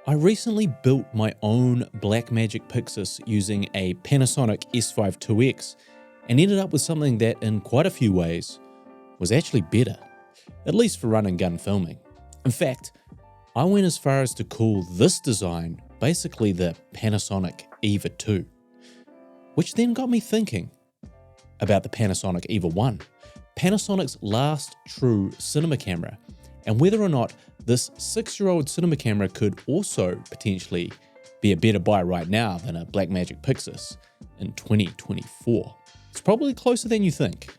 I recently built my own Blackmagic Pyxis using a Panasonic S5iiX and ended up with something that in quite a few ways was actually better, at least for run and gun filming. In fact, I went as far as to call this design basically the Panasonic Eva2, which then got me thinking about the Panasonic Eva1, Panasonic's last true cinema camera, and whether or not this 6-year-old cinema camera could also potentially be a better buy right now than a Blackmagic Pyxis in 2024. It's probably closer than you think.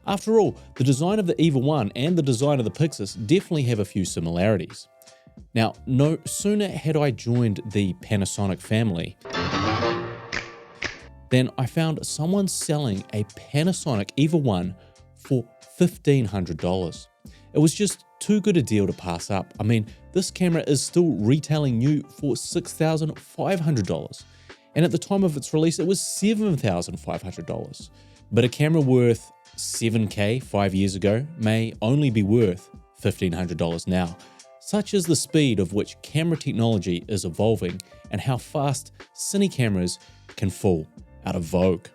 After all, the design of the Eva1 and the design of the Pixus definitely have a few similarities. Now, no sooner had I joined the Panasonic family than I found someone selling a Panasonic Eva1 for $1,500. It was just too good a deal to pass up. I mean, this camera is still retailing new for $6,500. And at the time of its release, it was $7,500. But a camera worth $7K 5 years ago may only be worth $1,500 now. Such is the speed of which camera technology is evolving and how fast cine cameras can fall out of vogue.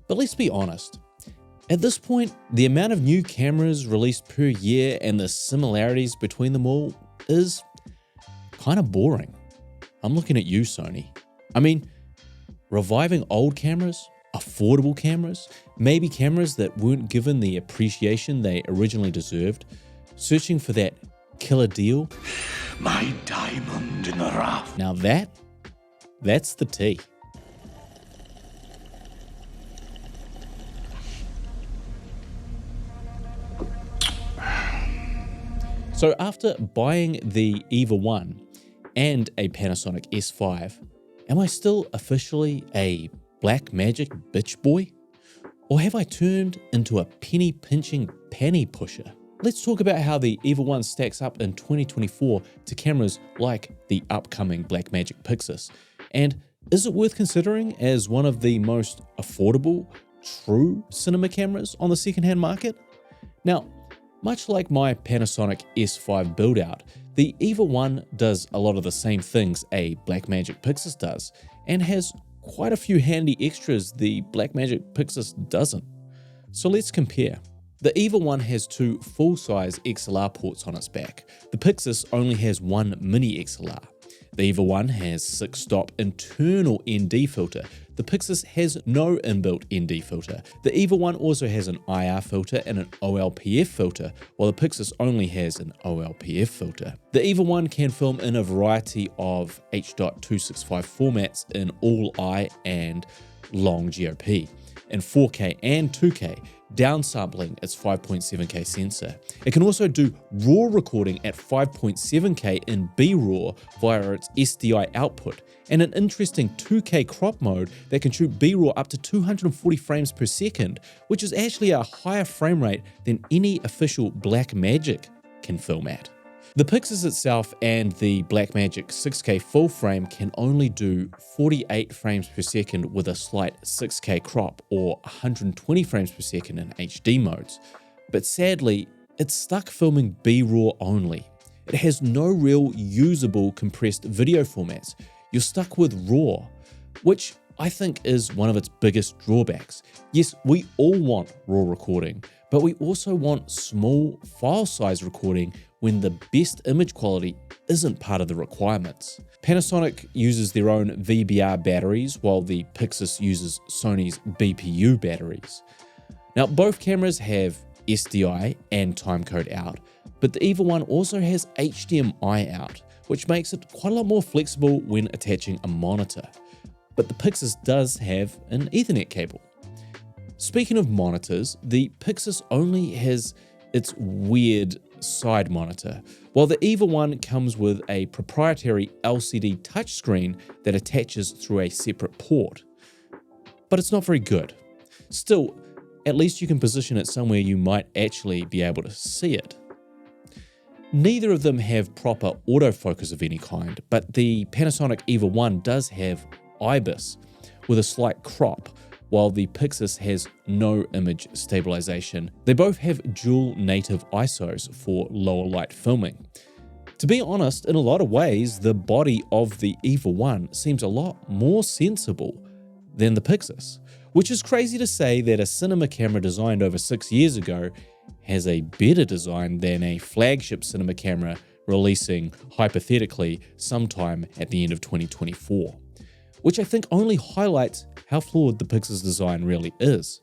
But let's be honest. At this point, the amount of new cameras released per year and the similarities between them all is kind of boring. I'm looking at you, Sony. I mean, reviving old cameras, affordable cameras, maybe cameras that weren't given the appreciation they originally deserved, searching for that killer deal. My diamond in the rough. Now that's the tea. So after buying the Eva1 and a Panasonic S5, am I still officially a Blackmagic bitch boy? Or have I turned into a penny pinching panty pusher? Let's talk about how the Eva1 stacks up in 2024 to cameras like the upcoming Blackmagic Pyxis. And is it worth considering as one of the most affordable, true cinema cameras on the secondhand market? Now, much like my Panasonic S5 build-out, the Eva1 does a lot of the same things a Blackmagic Pyxis does, and has quite a few handy extras the Blackmagic Pyxis doesn't. So let's compare. The Eva1 has 2 full-size XLR ports on its back. The Pixus only has 1 mini XLR. The Eva1 has 6-stop internal ND filter. The Pixus has no inbuilt ND filter. The Eva1 also has an IR filter and an OLPF filter, while the Pixus only has an OLPF filter. The Eva1 can film in a variety of H.265 formats in all-I and long GOP, in 4K and 2K, downsampling its 5.7K sensor. It can also do RAW recording at 5.7K in B-RAW via its SDI output, and an interesting 2K crop mode that can shoot B-RAW up to 240 frames per second, which is actually a higher frame rate than any official Blackmagic can film at. The Pixus itself and the Blackmagic 6K full frame can only do 48 frames per second with a slight 6K crop or 120 frames per second in HD modes. But sadly, it's stuck filming B-RAW only. It has no real usable compressed video formats. You're stuck with RAW, which I think is one of its biggest drawbacks. Yes, we all want RAW recording, but we also want small file size recording when the best image quality isn't part of the requirements. Panasonic uses their own VBR batteries, while the Pixus uses Sony's BPU batteries. Now, both cameras have SDI and timecode out, but the Eva1 also has HDMI out, which makes it quite a lot more flexible when attaching a monitor. But the Pixus does have an Ethernet cable. Speaking of monitors, the Pixus only has its weird side monitor, while the Eva1 comes with a proprietary LCD touchscreen that attaches through a separate port. But it's not very good. Still, at least you can position it somewhere you might actually be able to see it. Neither of them have proper autofocus of any kind, but the Panasonic Eva1 does have IBIS with a slight crop, while the Pixus has no image stabilization. They both have dual native ISOs for lower light filming. To be honest, in a lot of ways, the body of the Eva1 seems a lot more sensible than the Pixus, which is crazy to say that a cinema camera designed over 6 years ago has a better design than a flagship cinema camera releasing, hypothetically, sometime at the end of 2024, which I think only highlights how flawed the Pixus design really is.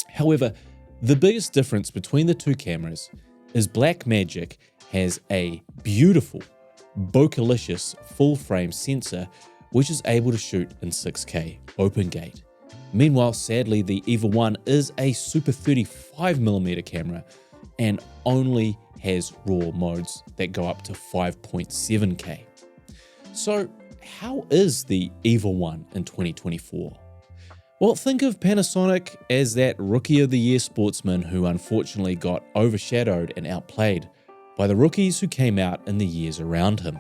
However, the biggest difference between the two cameras is Blackmagic has a beautiful, bokeh-licious full-frame sensor which is able to shoot in 6K open gate. Meanwhile, sadly, the Eva1 is a super 35mm camera and only has RAW modes that go up to 5.7K. So how is the Eva1 in 2024? Well, think of Panasonic as that Rookie of the Year sportsman who unfortunately got overshadowed and outplayed by the rookies who came out in the years around him.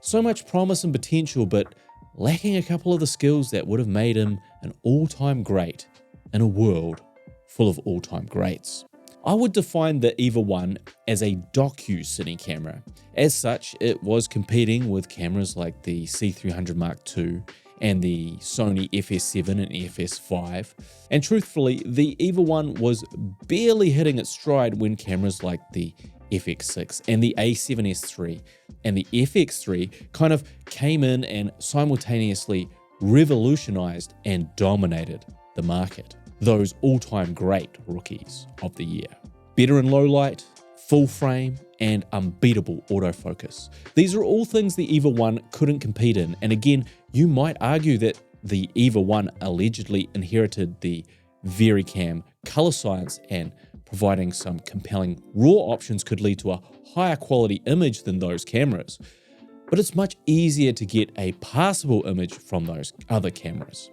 So much promise and potential, but lacking a couple of the skills that would have made him an all-time great in a world full of all-time greats. I would define the Eva1 as a Docu cine camera. As such, it was competing with cameras like the C300 Mark II and the Sony FS7 and FS5. And truthfully, the Eva1 was barely hitting its stride when cameras like the FX6 and the A7S III and the FX3 kind of came in and simultaneously revolutionized and dominated the market. Those all-time great rookies of the year. Better in low light, full frame, and unbeatable autofocus. These are all things the Eva1 couldn't compete in, and again, you might argue that the Eva1 allegedly inherited the VariCam color science, and providing some compelling RAW options could lead to a higher quality image than those cameras. But it's much easier to get a passable image from those other cameras.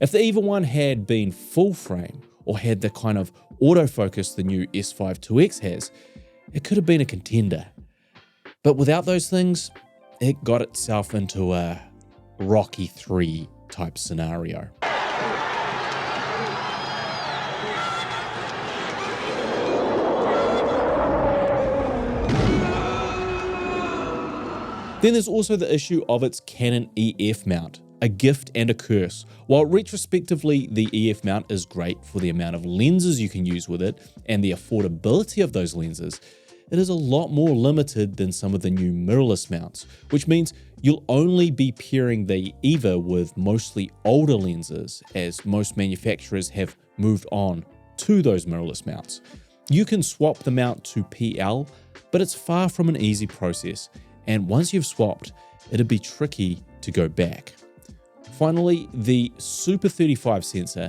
If the Eva1 had been full frame or had the kind of autofocus the new S5iiX has, it could have been a contender. But without those things, it got itself into a Rocky 3 type scenario. Then there's also the issue of its Canon EF mount, a gift and a curse. While retrospectively the EF mount is great for the amount of lenses you can use with it and the affordability of those lenses, it is a lot more limited than some of the new mirrorless mounts, which means you'll only be pairing the Eva with mostly older lenses, as most manufacturers have moved on to those mirrorless mounts. You can swap the mount to PL, but it's far from an easy process, and once you've swapped, it'd be tricky to go back. Finally, the Super 35 sensor.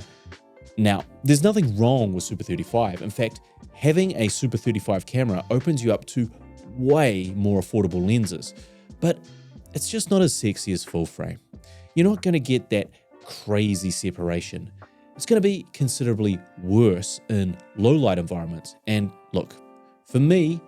Now, there's nothing wrong with Super 35. In fact, having a Super 35 camera opens you up to way more affordable lenses, but it's just not as sexy as full frame. You're not going to get that crazy separation. It's going to be considerably worse in low light environments. And look, for me,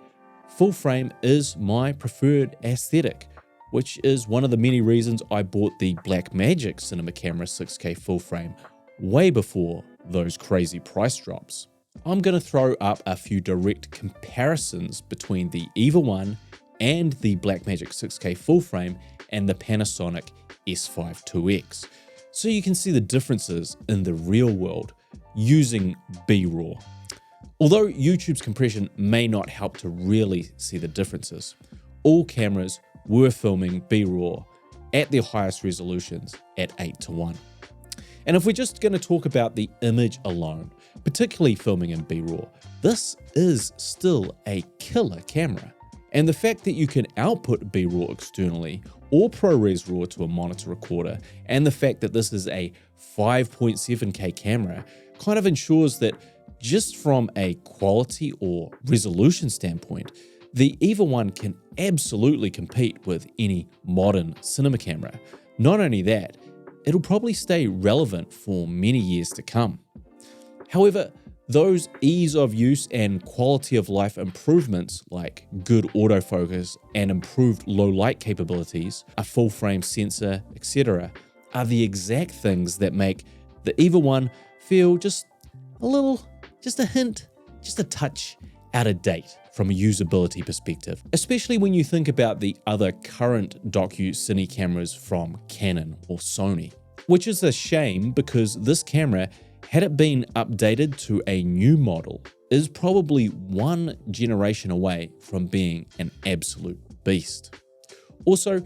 full frame is my preferred aesthetic, which is one of the many reasons I bought the Blackmagic cinema camera 6K full frame way before those crazy price drops. I'm going to throw up a few direct comparisons between the Eva1 and the Blackmagic 6K full frame and the Panasonic S5iiX, so you can see the differences in the real world using B-RAW. Although YouTube's compression may not help to really see the differences, all cameras were filming B-RAW at their highest resolutions at 8:1. And if we're just going to talk about the image alone, particularly filming in B-RAW, this is still a killer camera. And the fact that you can output B-RAW externally or ProRes RAW to a monitor recorder, and the fact that this is a 5.7K camera kind of ensures that just from a quality or resolution standpoint, the Eva1 can absolutely compete with any modern cinema camera. Not only that, it'll probably stay relevant for many years to come. However, those ease of use and quality of life improvements like good autofocus and improved low light capabilities, a full frame sensor, etc., are the exact things that make the Eva1 feel just a hint, just a touch out of date from a usability perspective, especially when you think about the other current Docu Cine cameras from Canon or Sony. Which is a shame because this camera, had it been updated to a new model, is probably one generation away from being an absolute beast. Also,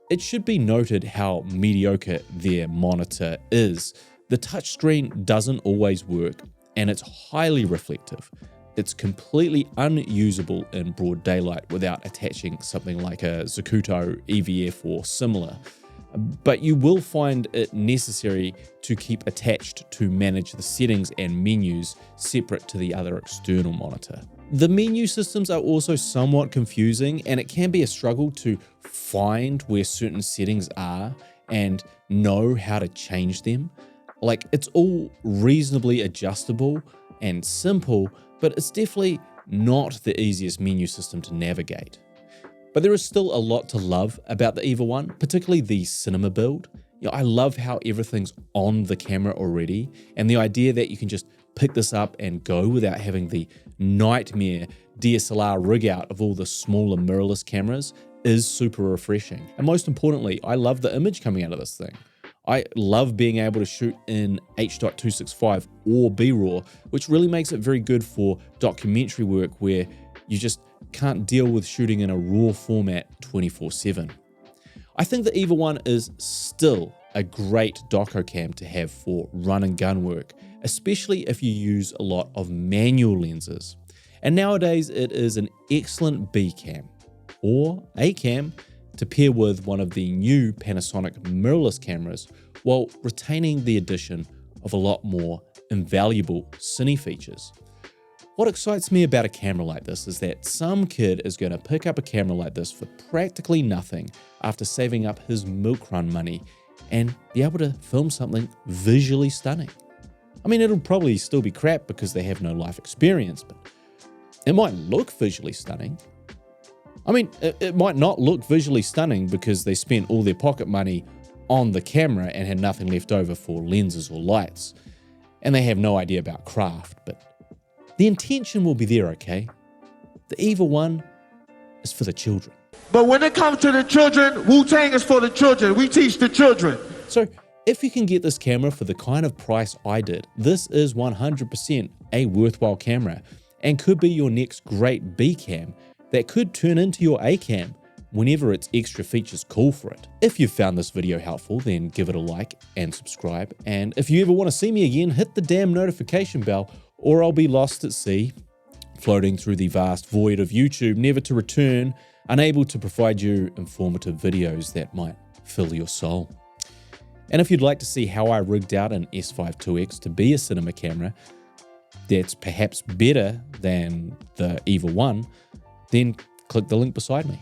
it should be noted how mediocre their monitor is. The touchscreen doesn't always work and it's highly reflective. It's completely unusable in broad daylight without attaching something like a Zacuto EVF or similar. But you will find it necessary to keep attached to manage the settings and menus separate to the other external monitor. The menu systems are also somewhat confusing and it can be a struggle to find where certain settings are and know how to change them. Like, it's all reasonably adjustable and simple, but it's definitely not the easiest menu system to navigate. But there is still a lot to love about the Eva1, particularly the cinema build. I love how everything's on the camera already, and the idea that you can just pick this up and go without having the nightmare DSLR rig out of all the smaller mirrorless cameras is super refreshing. And most importantly, I love the image coming out of this thing. I love being able to shoot in H.265 or B-RAW, which really makes it very good for documentary work where you just can't deal with shooting in a RAW format 24/7. I think the Eva1 is still a great doco cam to have for run and gun work, especially if you use a lot of manual lenses. And nowadays it is an excellent B cam or A cam to pair with one of the new Panasonic mirrorless cameras while retaining the addition of a lot more invaluable cine features. What excites me about a camera like this is that some kid is going to pick up a camera like this for practically nothing after saving up his milk run money and be able to film something visually stunning. I mean, it'll probably still be crap because they have no life experience, but it might look visually stunning. I mean, it might not look visually stunning because they spent all their pocket money on the camera and had nothing left over for lenses or lights, and they have no idea about craft, but the intention will be there, okay? The Eva1 is for the children. But when it comes to the children, Wu-Tang is for the children. We teach the children. So if you can get this camera for the kind of price I did, this is 100% a worthwhile camera and could be your next great B cam that could turn into your A cam whenever its extra features call for it. If you've found this video helpful, then give it a like and subscribe. And if you ever want to see me again, hit the damn notification bell or I'll be lost at sea, floating through the vast void of YouTube, never to return, unable to provide you informative videos that might fill your soul. And if you'd like to see how I rigged out an S5iiX to be a cinema camera that's perhaps better than the Eva1, then click the link beside me.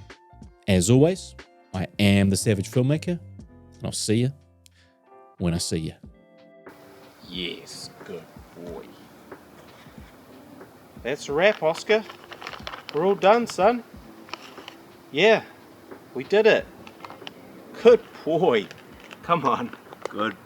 As always, I am the Savage Filmmaker, and I'll see you when I see you. Yes, good boy. That's a wrap, Oscar. We're all done, son. Yeah, we did it. Good boy. Come on. Good